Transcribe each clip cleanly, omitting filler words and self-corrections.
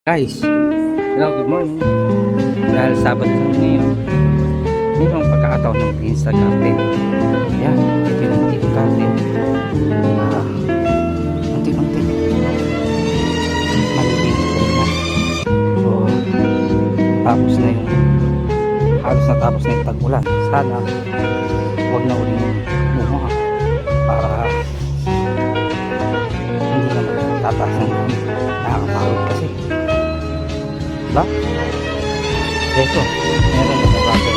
Guys, hello, good morning. Dahil Sabado na ngayon, mayroong pagkakataon ng linis sa garden. Ayan, ito yung tip garden. Unti-unti. Malilinis ko rin na. So, tapos na yung halos natapos na yung tag-ulan. Sana, huwag na uling bumuha para hindi naman tataas ng dami. Nakakapagod kasi. Diba? Ito, meron na mga rubber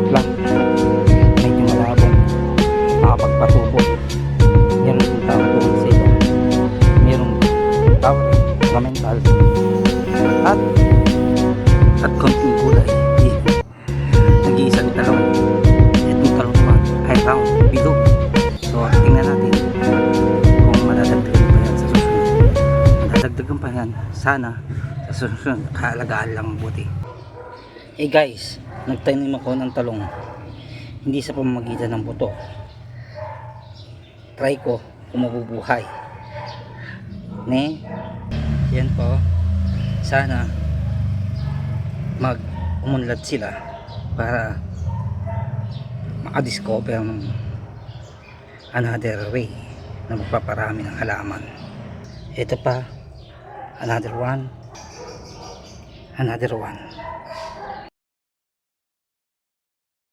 plant. Medyo malabong makapagpatubo. Meron yung tawag doon sa iba. Merong tawag ornamental. At konting gulay. Nag-iisang talong. Itong talong pa ay round, bilog. So, tingnan natin kung madadagdagan pa yan sa susunod. Madadagdagan pa yan. Sana sa susunod, kaalagaan lang mabuti. Hey guys, nagtanim ako ng talong. Hindi sa pamamagitan ng buto. Try ko kung mabubuhay. Yan po. Sana umunlad sila para makadiscover ng another way na magpaparami ng halaman. Ito pa, another one.